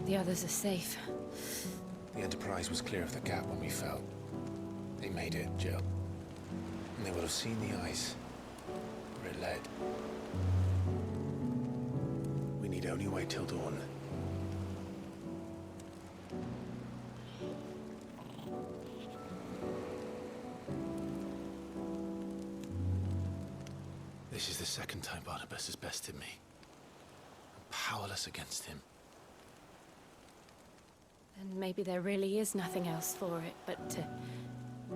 Hope the others are safe. The Enterprise was clear of the gap when we fell. They made it, Jill. And they will have seen the ice where it led. We need only wait till dawn. This is the second time Barnabas has bested me. I'm powerless against him. Then maybe there really is nothing else for it but to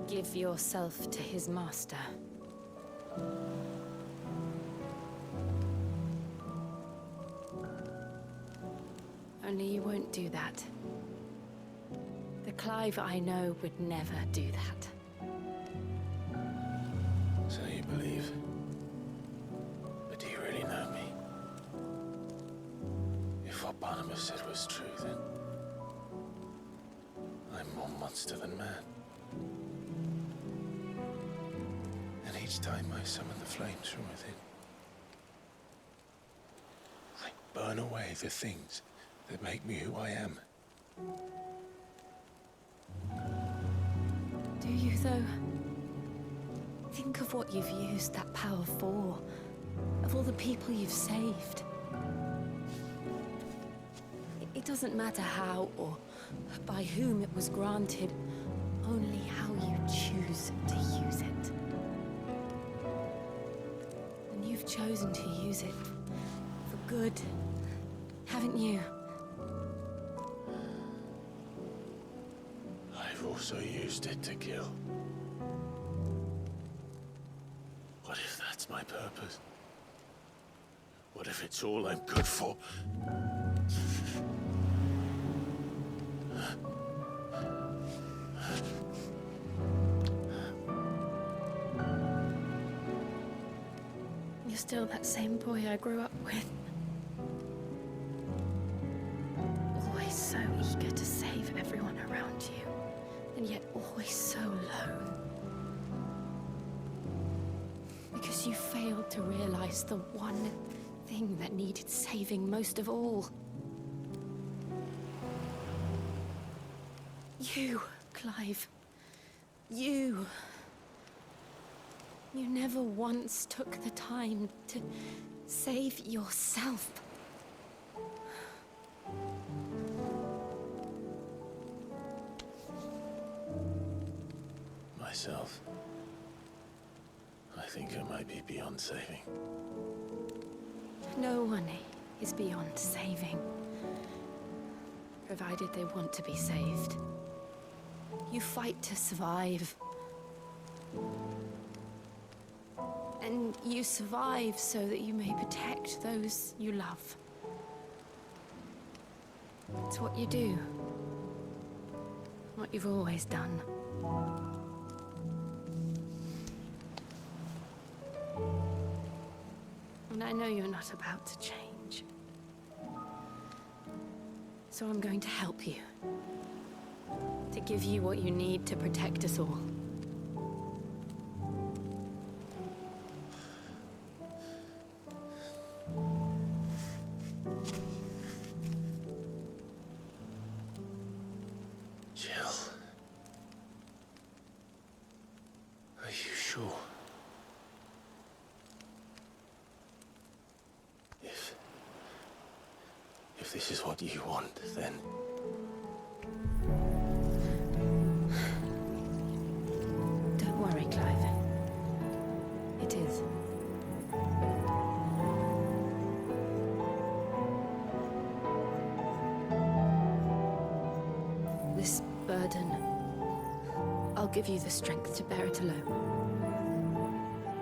give yourself to his master. Only you won't do that. The Clive I know would never do that. So you believe? But do you really know me? If what Barnabas said was true, then I'm more monster than man. And each time I summon the flames from within, I burn away the things that make me who I am. Do you, though? Think of what you've used that power for. Of all the people you've saved. It doesn't matter how or by whom it was granted, only how you choose to use it. And you've chosen to use it for good, haven't you? I've also used it to kill. What if that's my purpose? What if it's all I'm good for? You're still that same boy I grew up with. Always so eager to save everyone around you, and yet always so alone. Because you failed to realize the one thing that needed saving most of all. You, Clive. You. You never once took the time to save yourself. Myself? I think I might be beyond saving. No one is beyond saving, provided they want to be saved. You fight to survive. And you survive so that you may protect those you love. It's what you do. What you've always done. And I know you're not about to change. So I'm going to help you. To give you what you need to protect us all. Jill. Are you sure? If this is what you want, then... Don't worry, Clive. It is. This burden, I'll give you the strength to bear it alone.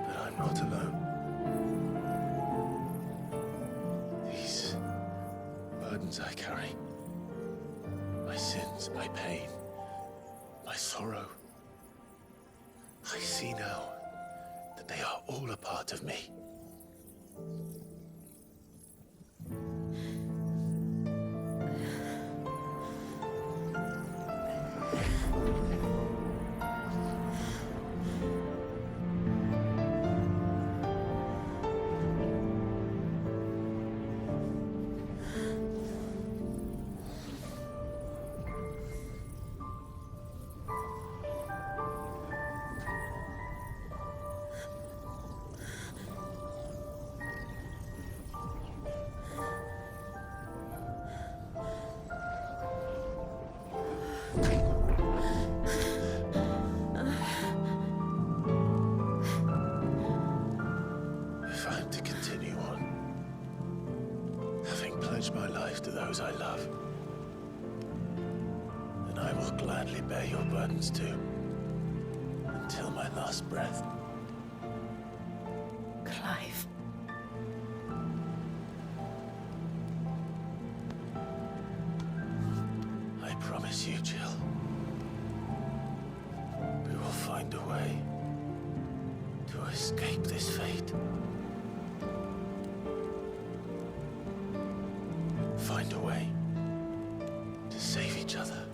But I'm not alone. These burdens I carry, my sins, my pain, my sorrow, I see now that they are all a part of me. pledge my life to those I love, then I will gladly bear your burdens too, until my last breath. Clive. I promise you, Jill, we will find a way to escape this fate. Find a way to save each other.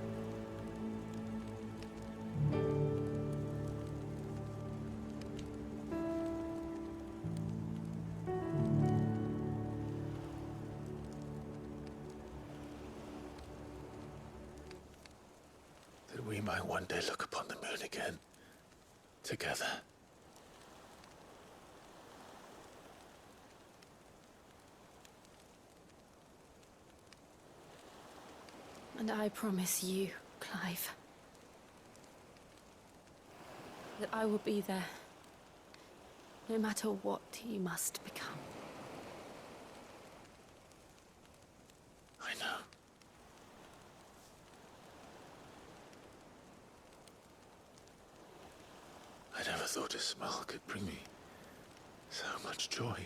That we might one day look upon the moon again, together. And I promise you, Clive, that I will be there, no matter what you must become. I know. I never thought a smile could bring me so much joy.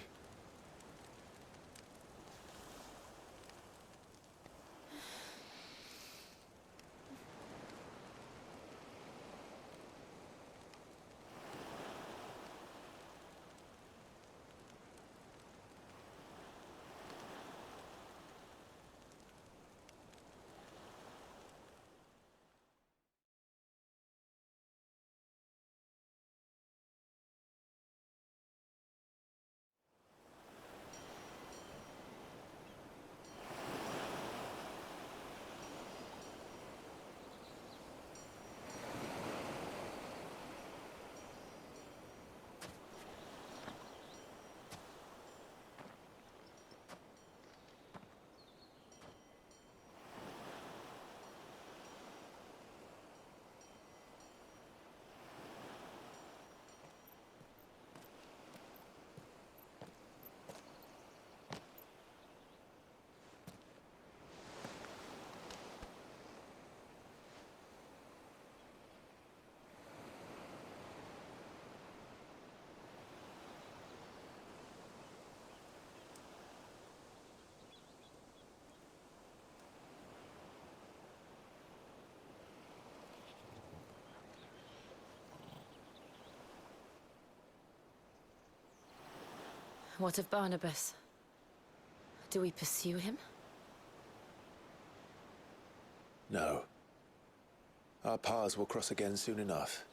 What of Barnabas? Do we pursue him? No. Our paths will cross again soon enough.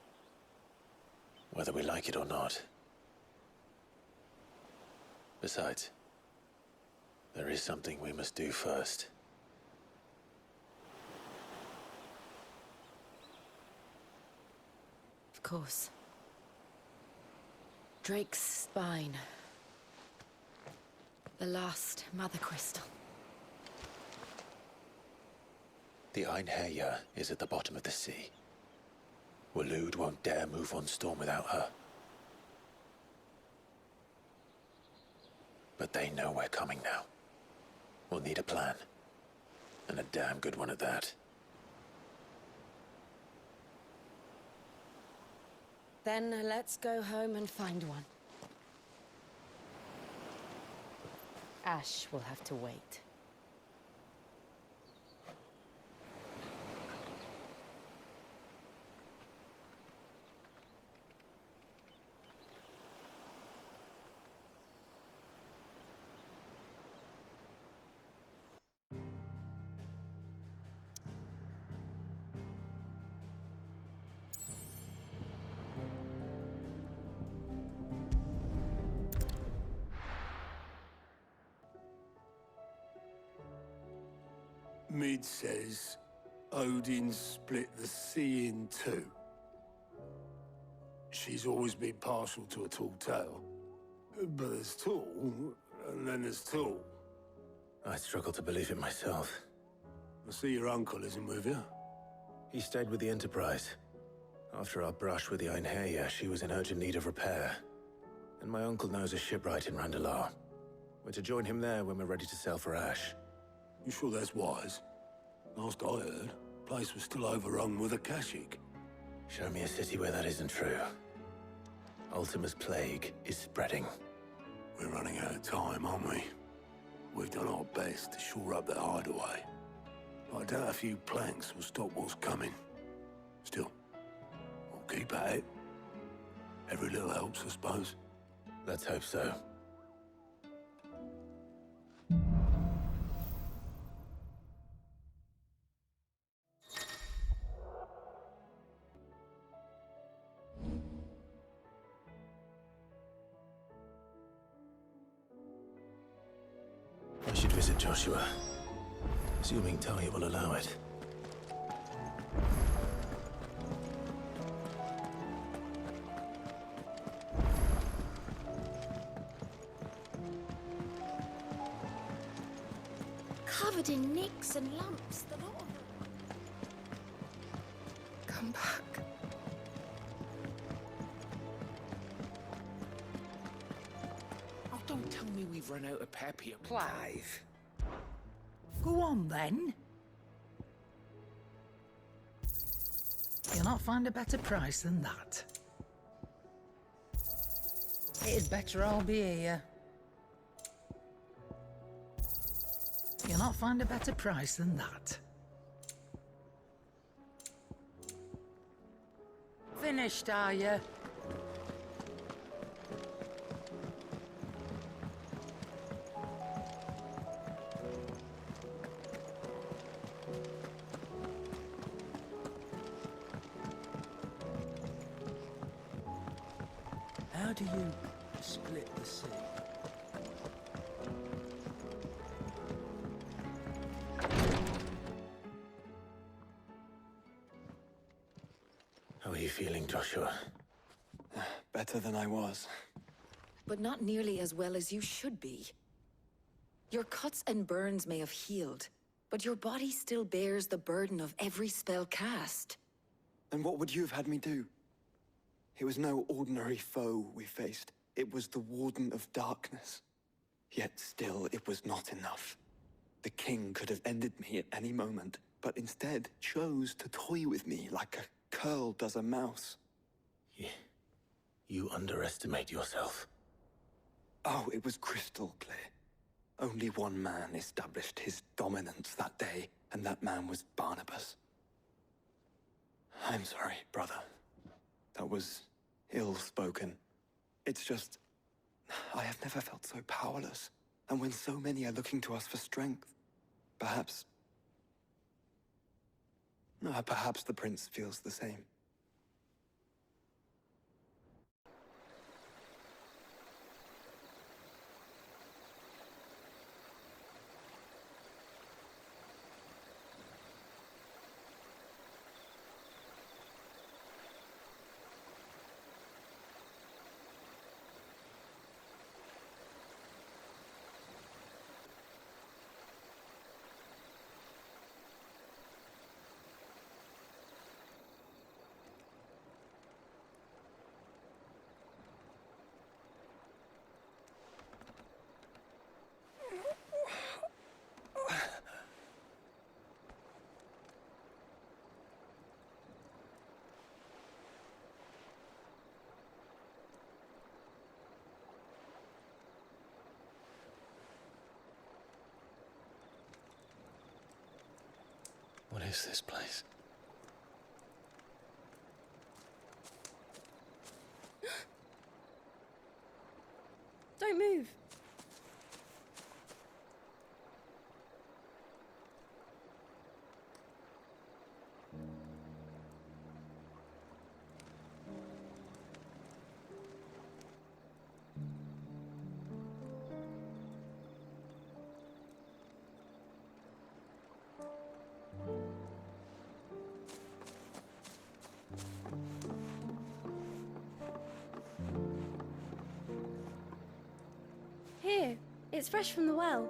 Whether we like it or not. Besides, there is something we must do first. Of course. Drake's spine. The last Mother Crystal. The Einherjar is at the bottom of the sea. Waloed won't dare move on Storm without her. But they know we're coming now. We'll need a plan. And a damn good one at that. Then let's go home and find one. Ash will have to wait. Mid says Odin split the sea in two. She's always been partial to a tall tale. But there's tall, and then there's tall. I struggle to believe it myself. I see your uncle isn't with you. He stayed with the Enterprise. After our brush with the Einherjar, she was in urgent need of repair. And my uncle knows a shipwright in Randalar. We're to join him there when we're ready to sail for Ash. You sure that's wise? Last I heard, the place was still overrun with Akashic. Show me a city where that isn't true. Ultima's plague is spreading. We're running out of time, aren't we? We've done our best to shore up that hideaway. I doubt a few planks will stop what's coming. Still, we'll keep at it. Every little helps, I suppose. Let's hope so. I should visit Joshua, assuming Talia will allow it. Covered in nicks and lumps, the lot of them. Come back. Oh, don't tell me we've run out of pep here. Clive. Go on, then. You'll not find a better price than that. It'd better all be here. You'll not find a better price than that. Finished, are you? How do you split the sea? How are you feeling, Joshua? Better than I was. But not nearly as well as you should be. Your cuts and burns may have healed, but your body still bears the burden of every spell cast. And what would you have had me do? It was no ordinary foe we faced. It was the Warden of Darkness. Yet still, it was not enough. The king could have ended me at any moment, but instead chose to toy with me like a curl does a mouse. You underestimate yourself. Oh, it was crystal clear. Only one man established his dominance that day, and that man was Barnabas. I'm sorry, brother. That was ill-spoken. It's just, I have never felt so powerless. And when so many are looking to us for strength, perhaps the prince feels the same. What is this place? Don't move. Here, it's fresh from the well.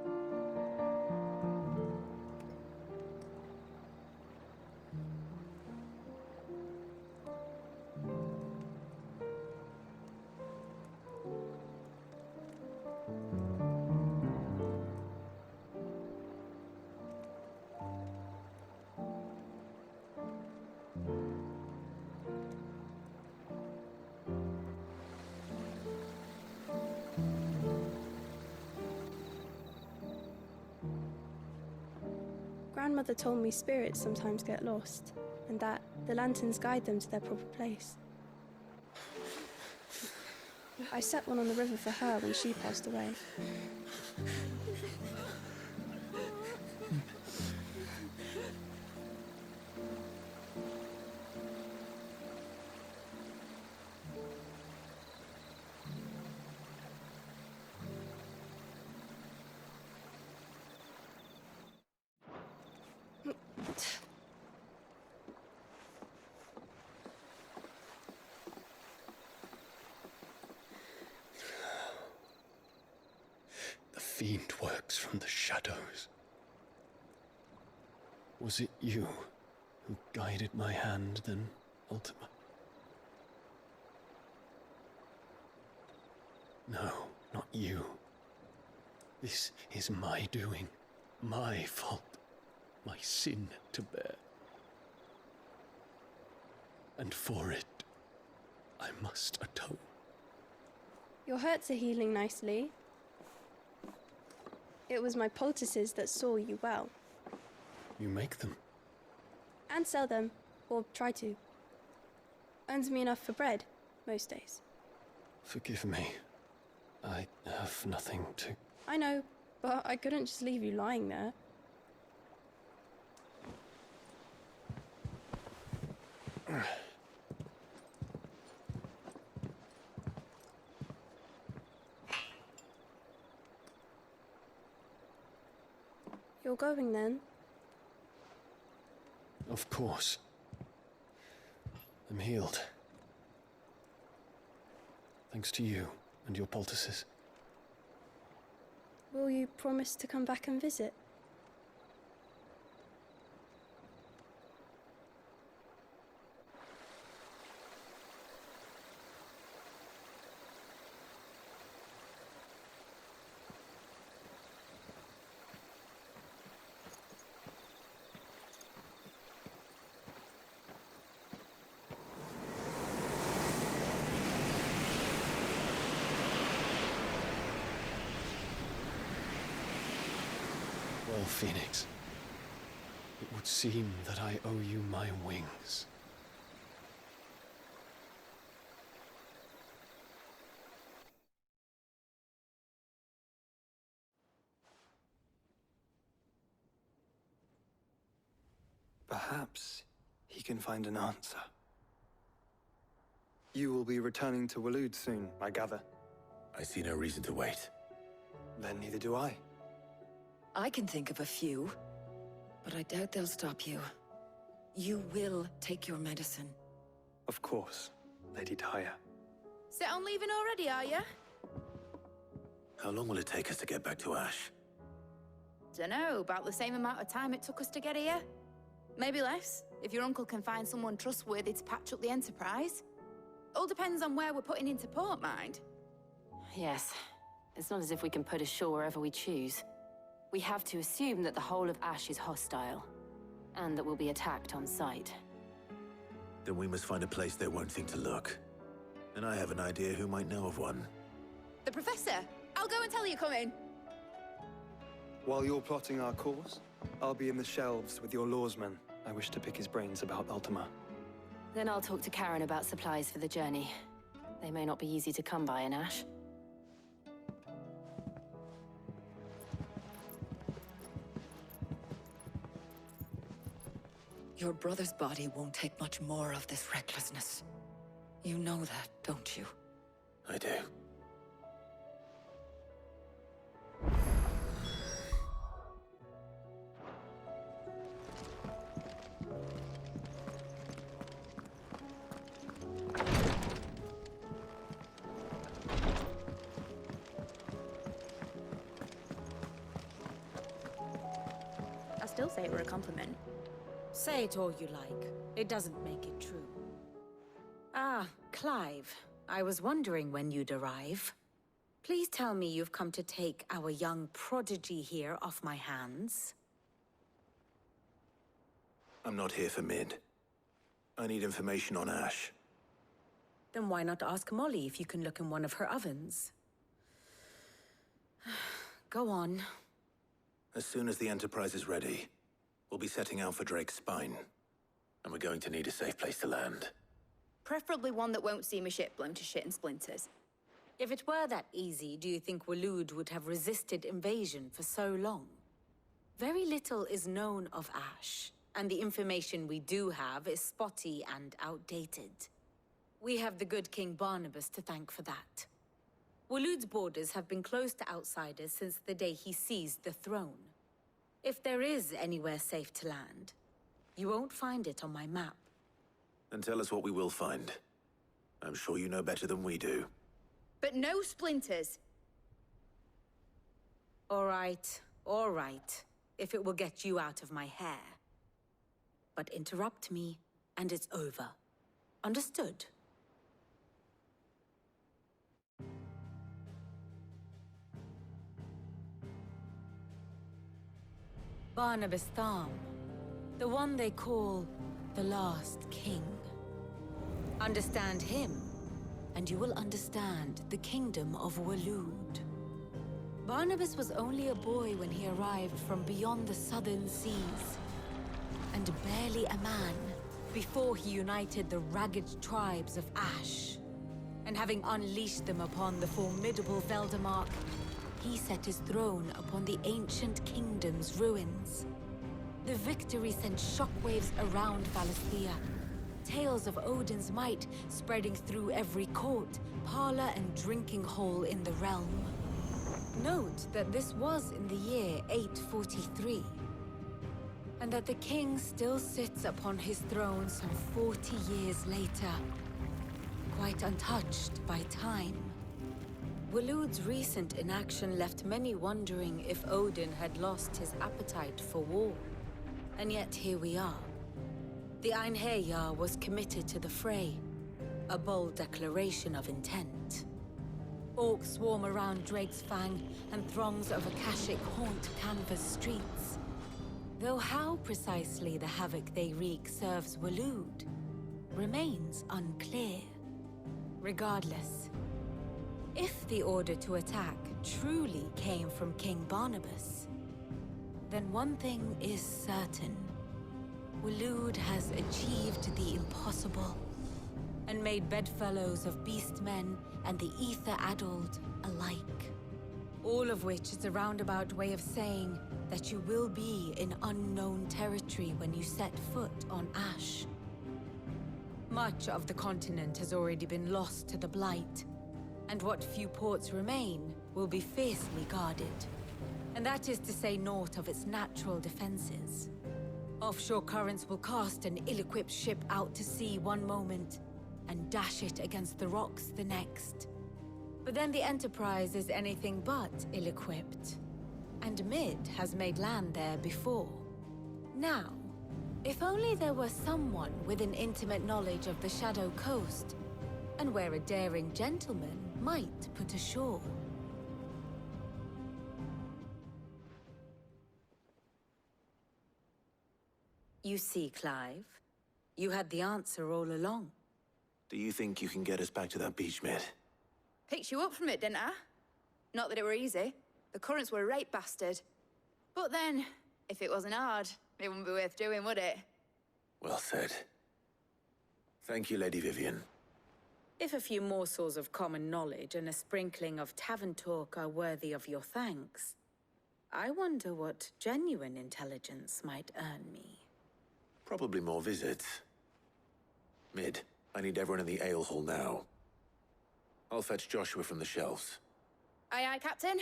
Grandmother told me spirits sometimes get lost, and that the lanterns guide them to their proper place. I set one on the river for her when she passed away. The fiend works from the shadows. Was it you who guided my hand then, Ultima? No, not you. This is my doing, my fault, my sin to bear. And for it, I must atone. Your hurts are healing nicely. It was my poultices that saw you well. You make them? And sell them, or try to. Earns me enough for bread, most days. Forgive me. I have nothing to... I know, but I couldn't just leave you lying there. You're going then? Of course. I'm healed. Thanks to you and your poultices. Will you promise to come back and visit? Well, Phoenix, it would seem that I owe you my wings. Perhaps he can find an answer. You will be returning to Waloed soon, I gather. I see no reason to wait. Then neither do I. I can think of a few, but I doubt they'll stop you. You will take your medicine. Of course, Lady Daya. Set on leaving already, are you? How long will it take us to get back to Ash? Dunno, about the same amount of time it took us to get here. Maybe less, if your uncle can find someone trustworthy to patch up the Enterprise. All depends on where we're putting into port, mind. Yes. It's not as if we can put ashore wherever we choose. We have to assume that the whole of Ash is hostile, and that we'll be attacked on sight. Then we must find a place they won't think to look. And I have an idea who might know of one. The Professor! I'll go and tell you come in. While you're plotting our course, I'll be in the shelves with your lawsman. I wish to pick his brains about Ultima. Then I'll talk to Karen about supplies for the journey. They may not be easy to come by in Ash. Your brother's body won't take much more of this recklessness. You know that, don't you? I do. I still say it were a compliment. Say it all you like. It doesn't make it true. Ah, Clive. I was wondering when you'd arrive. Please tell me you've come to take our young prodigy here off my hands. I'm not here for Mid. I need information on Ash. Then why not ask Molly if you can look in one of her ovens? Go on. As soon as the Enterprise is ready, We'll be setting out for Drake's Spine, and we're going to need a safe place to land. Preferably one that won't see my ship blown to shit and splinters. If it were that easy, do you think Waloed would have resisted invasion for so long? Very little is known of Ash, and the information we do have is spotty and outdated. We have the good King Barnabas to thank for that. Waloed's borders have been closed to outsiders since the day he seized the throne. If there is anywhere safe to land, you won't find it on my map. Then tell us what we will find. I'm sure you know better than we do. But no splinters. All right. If it will get you out of my hair. But interrupt me, and it's over. Understood? Barnabas Tharm, the one they call the Last King. Understand him, and you will understand the kingdom of Waloed. Barnabas was only a boy when he arrived from beyond the southern seas, and barely a man before he united the ragged tribes of Ash. And having unleashed them upon the formidable Veldamark, he set his throne upon the ancient kingdom's ruins. The victory sent shockwaves around Valisthea, tales of Odin's might spreading through every court, parlor, and drinking hole in the realm. Note that this was in the year 843, and that the king still sits upon his throne some 40 years later, quite untouched by time. Waloed's recent inaction left many wondering if Odin had lost his appetite for war. And yet here we are. The Einherjar was committed to the fray, a bold declaration of intent. Orcs swarm around Drake's Fang, and throngs of Akashic haunt Canva's streets. Though how precisely the havoc they wreak serves Waloed remains unclear. Regardless, if the order to attack truly came from King Barnabas, then one thing is certain. Waloed has achieved the impossible, and made bedfellows of beastmen and the ether-addled alike. All of which is a roundabout way of saying that you will be in unknown territory when you set foot on Ash. Much of the continent has already been lost to the Blight, and what few ports remain will be fiercely guarded. And that is to say naught of its natural defenses. Offshore currents will cast an ill-equipped ship out to sea one moment, and dash it against the rocks the next. But then the Enterprise is anything but ill-equipped. And Mid has made land there before. Now, if only there were someone with an intimate knowledge of the Shadow Coast, and where a daring gentleman might put ashore. You see, Clive, you had the answer all along. Do you think you can get us back to that beach, Mid? Picked you up from it, didn't I? Not that it were easy. The currents were a right bastard. But then, if it wasn't hard, it wouldn't be worth doing, would it? Well said. Thank you, Lady Vivian. If a few morsels of common knowledge and a sprinkling of tavern talk are worthy of your thanks, I wonder what genuine intelligence might earn me. Probably more visits. Mid, I need everyone in the ale hall now. I'll fetch Joshua from the shelves. Aye, aye, Captain.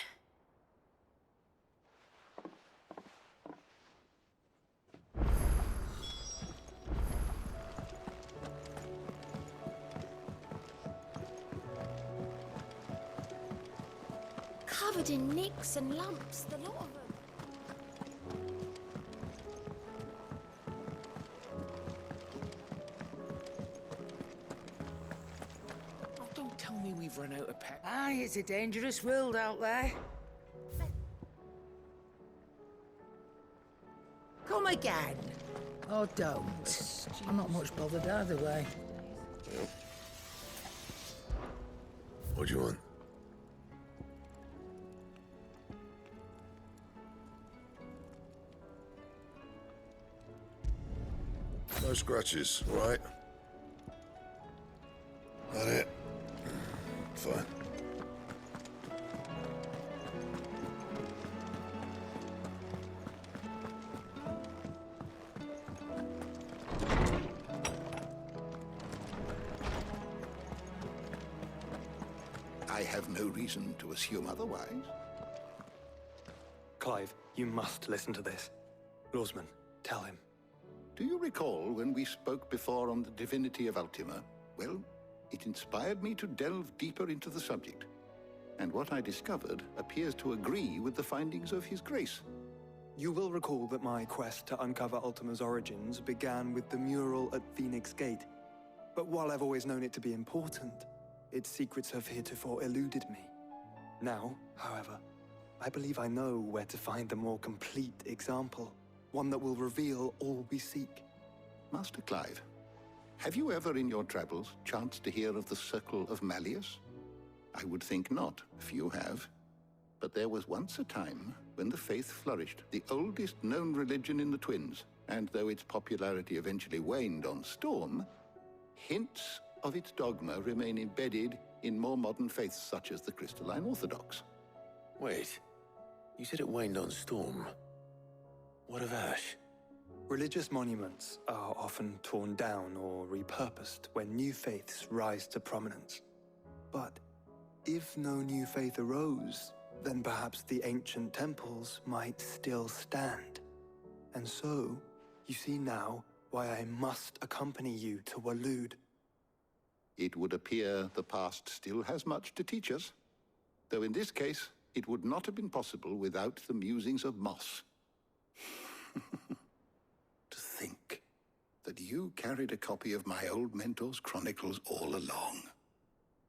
Covered in nicks and lumps, the lot of them. Oh, don't tell me we've run out of pep. Aye, it's a dangerous world out there. Come again. Oh, don't. I'm not much bothered either way. What do you want? No scratches, right? That it? Fine. I have no reason to assume otherwise. Clive, you must listen to this. Lawsman, tell him. Do you recall when we spoke before on the divinity of Ultima? Well, it inspired me to delve deeper into the subject. And what I discovered appears to agree with the findings of His Grace. You will recall that my quest to uncover Ultima's origins began with the mural at Phoenix Gate. But while I've always known it to be important, its secrets have heretofore eluded me. Now, however, I believe I know where to find the more complete example. One that will reveal all we seek. Master Clive, have you ever in your travels chanced to hear of the Circle of Malleus? I would think not, if you have. But there was once a time when the faith flourished, the oldest known religion in the Twins, and though its popularity eventually waned on Storm, hints of its dogma remain embedded in more modern faiths such as the Crystalline Orthodox. Wait, you said it waned on Storm. What of Ash? Religious monuments are often torn down or repurposed when new faiths rise to prominence. But if no new faith arose, then perhaps the ancient temples might still stand. And so, you see now why I must accompany you to Waloed. It would appear the past still has much to teach us, though in this case, it would not have been possible without the musings of Moss. To think that you carried a copy of my old mentor's chronicles all along.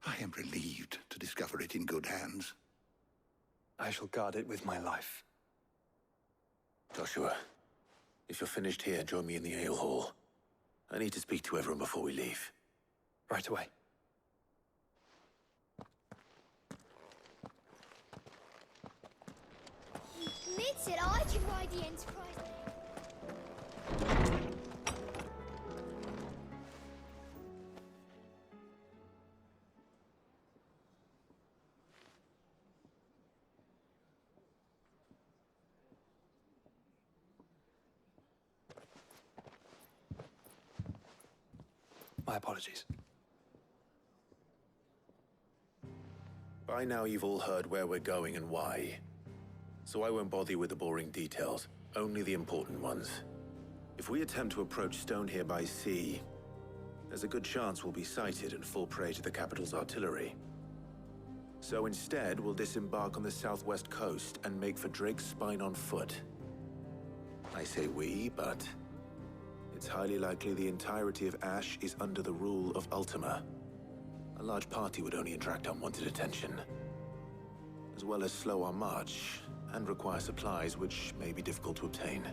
I am relieved to discover it in good hands. I shall guard it with my life. Joshua, if you're finished here, join me in the ale hall. I need to speak to everyone before we leave. Right away. He admits it, I can ride the Enterprise. My apologies. By now you've all heard where we're going and why. So I won't bother you with the boring details, only the important ones. If we attempt to approach Stone here by sea, there's a good chance we'll be sighted and fall prey to the capital's artillery. So instead, we'll disembark on the southwest coast and make for Drake's Spine on foot. I say we, but it's highly likely the entirety of Ash is under the rule of Ultima. A large party would only attract unwanted attention, as well as slow our march and require supplies which may be difficult to obtain.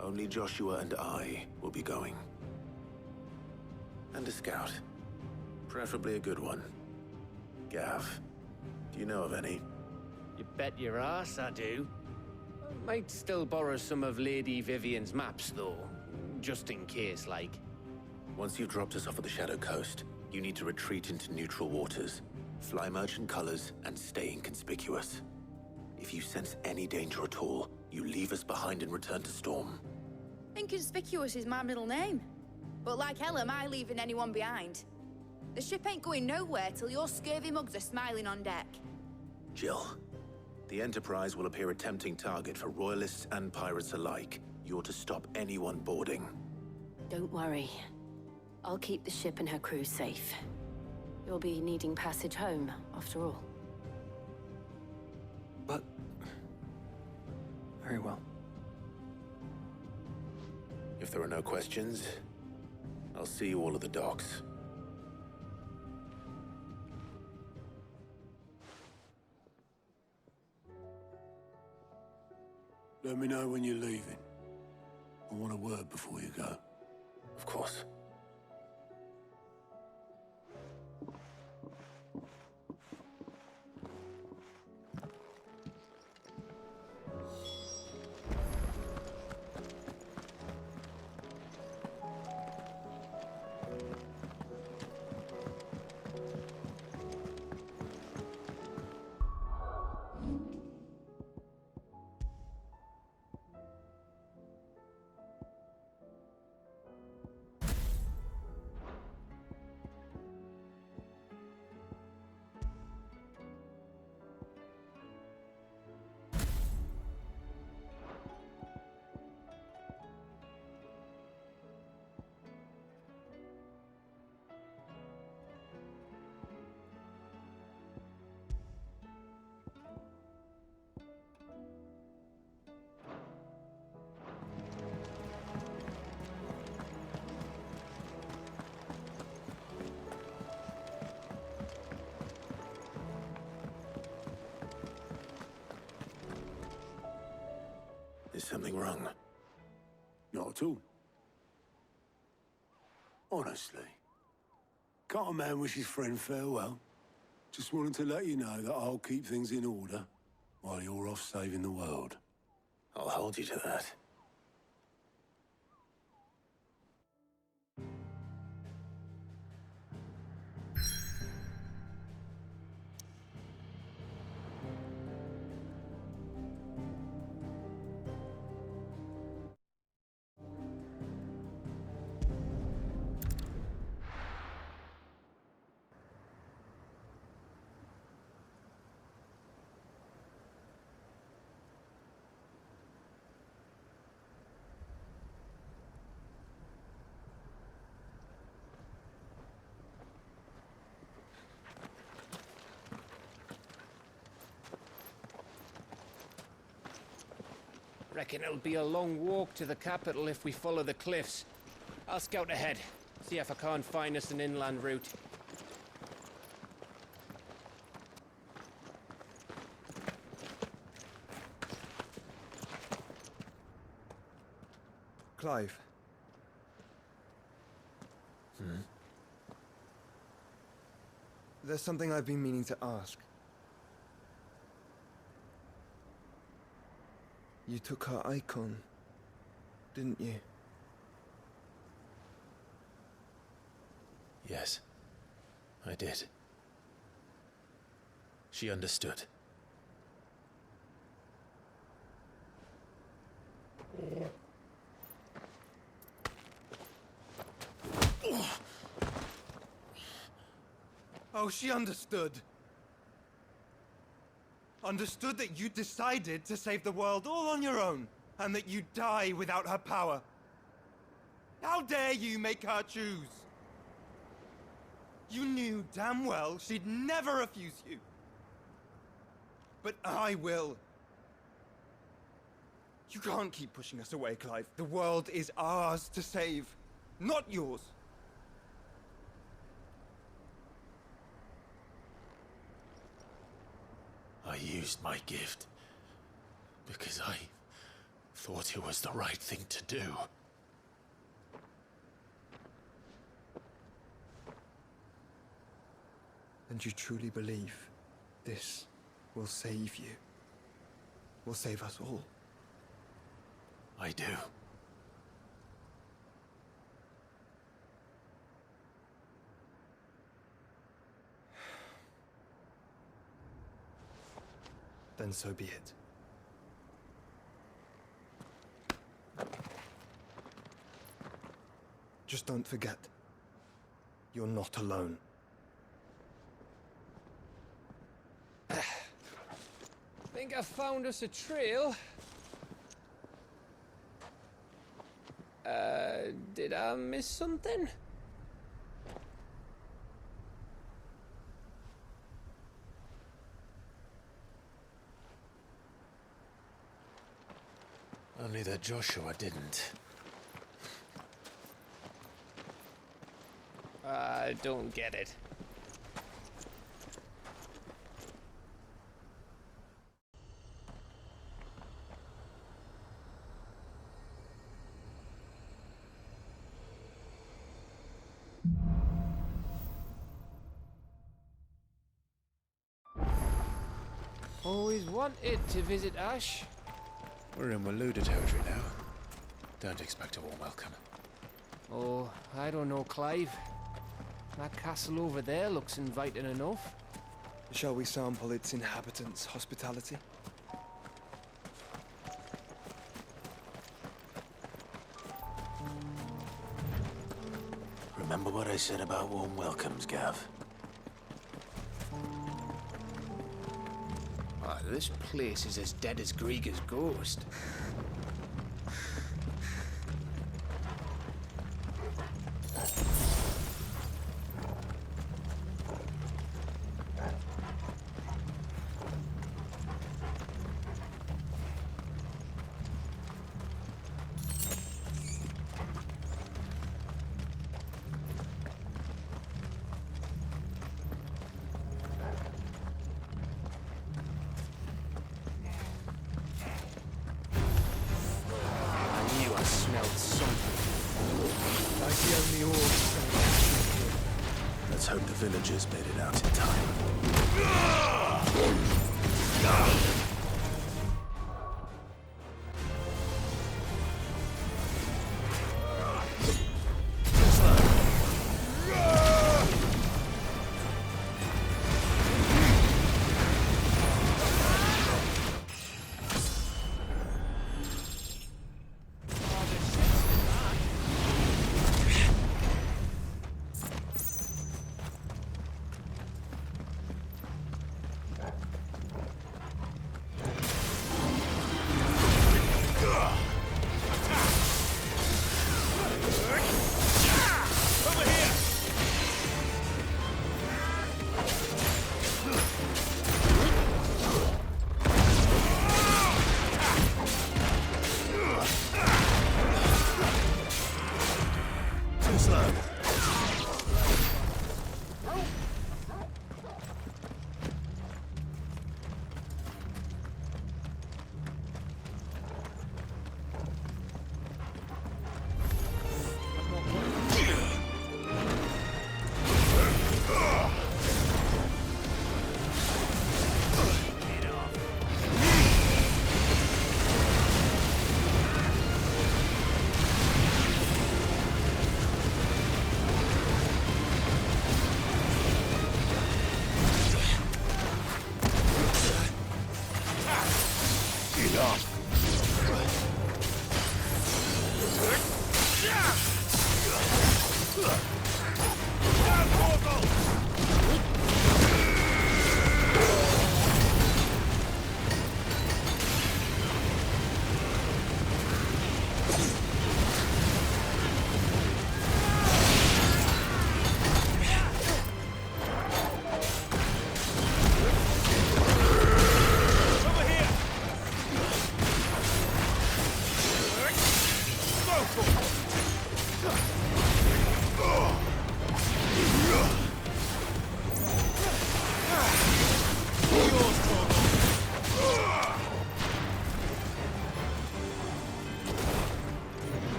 Only Joshua and I will be going. And a scout. Preferably a good one. Gav, do you know of any? You bet your ass I do. Might still borrow some of Lady Vivian's maps, though. Just in case, like. Once you've dropped us off at the Shadow Coast, you need to retreat into neutral waters, fly merchant colors, and stay inconspicuous. If you sense any danger at all, you leave us behind and return to Storm. Inconspicuous is my middle name. But like hell am I leaving anyone behind. The ship ain't going nowhere till your scurvy mugs are smiling on deck. Jill, the Enterprise will appear a tempting target for royalists and pirates alike. You're to stop anyone boarding. Don't worry. I'll keep the ship and her crew safe. You'll be needing passage home, after all. But... very well. If there are no questions, I'll see you all at the docks. Let me know when you're leaving. I want a word before you go. Of course. Is something wrong? Not at all. Honestly. Can't a man wish his friend farewell? Just wanted to let you know that I'll keep things in order while you're off saving the world. I'll hold you to that. Reckon it'll be a long walk to the capital if we follow the cliffs. I'll scout ahead, see if I can't find us an inland route. Clive. There's something I've been meaning to ask. You took her icon, didn't you? Yes, I did. She understood. Oh, she understood. Understood that you decided to save the world all on your own, and that you'd die without her power. How dare you make her choose? You knew damn well she'd never refuse you. But I will. You can't keep pushing us away, Clive. The world is ours to save, not yours. I used my gift because I thought it was the right thing to do. And you truly believe this will save you? Will save us all? I do. Then so be it. Just don't forget, you're not alone. Think I found us a trail. Did I miss something? Only that Joshua didn't. I don't get it. Always wanted to visit Ash. We're in Waluda territory now. Don't expect a warm welcome. Oh, I don't know, Clive. That castle over there looks inviting enough. Shall we sample its inhabitants' hospitality? Remember what I said about warm welcomes, Gav? Ah, this place is as dead as Greagor's ghost. hope the villagers made it out in time.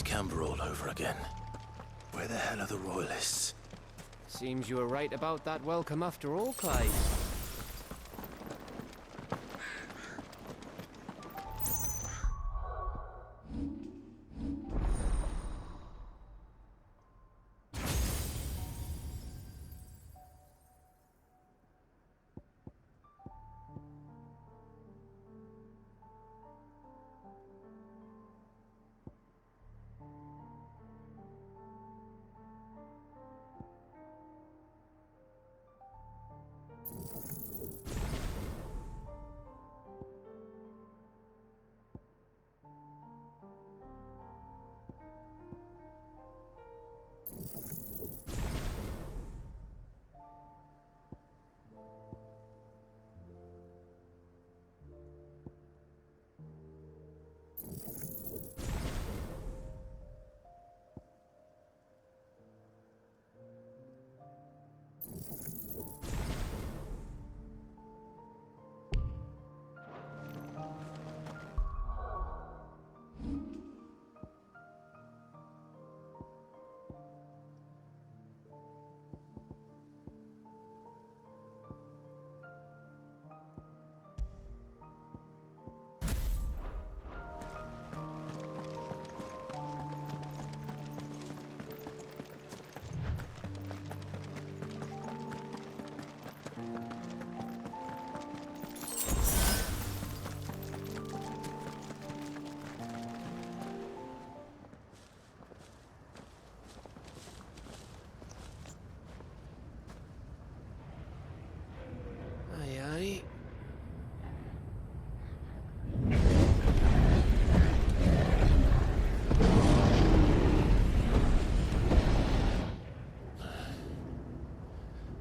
Camber all over again. Where the hell are the royalists? Seems you were right about that welcome after all, Clive.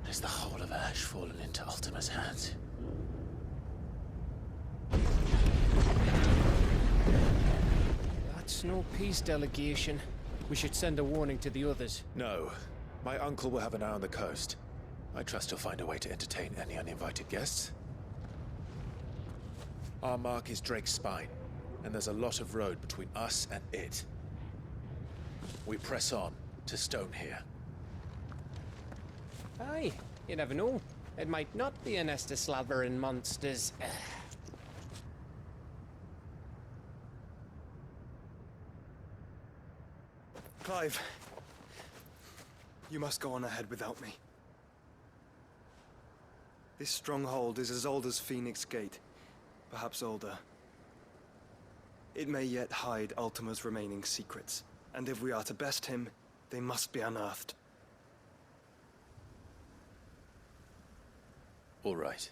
Is the whole of Ash fallen into Ultima's hands? guess no peace delegation. We should send a warning to the others. No. My uncle will have an eye on the coast. I trust he'll find a way to entertain any uninvited guests. Our mark is Drake's Spine, and there's a lot of road between us and it. We press on to Stonehere. Aye, you never know. It might not be a nest of slavering monsters. Clive, you must go on ahead without me. This stronghold is as old as Phoenix Gate, perhaps older. It may yet hide Ultima's remaining secrets, and if we are to best him, they must be unearthed. All right.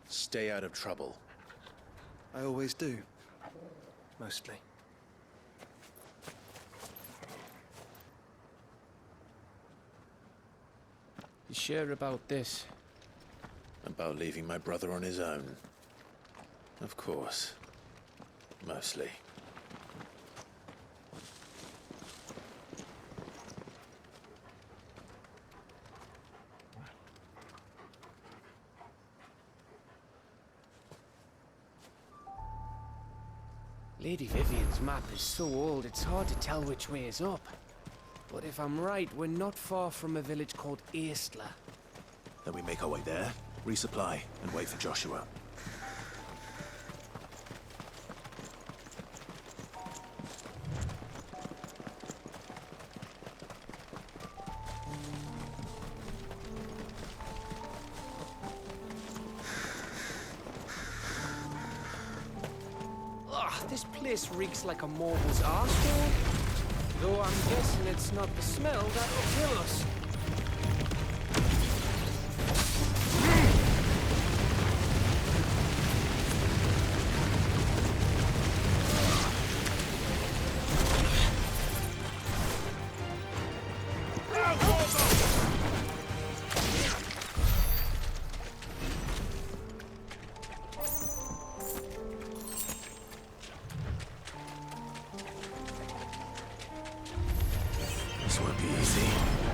Stay out of trouble. I always do. Mostly. You sure about this? About leaving my brother on his own. Of course. Mostly. Lady Vivian's map is so old, it's hard to tell which way is up. But if I'm right, we're not far from a village called Aistla. Then we make our way there, resupply, and wait for Joshua. This place reeks like a morble's arsehole. Though I'm guessing it's not the smell that'll kill us. This won't be easy.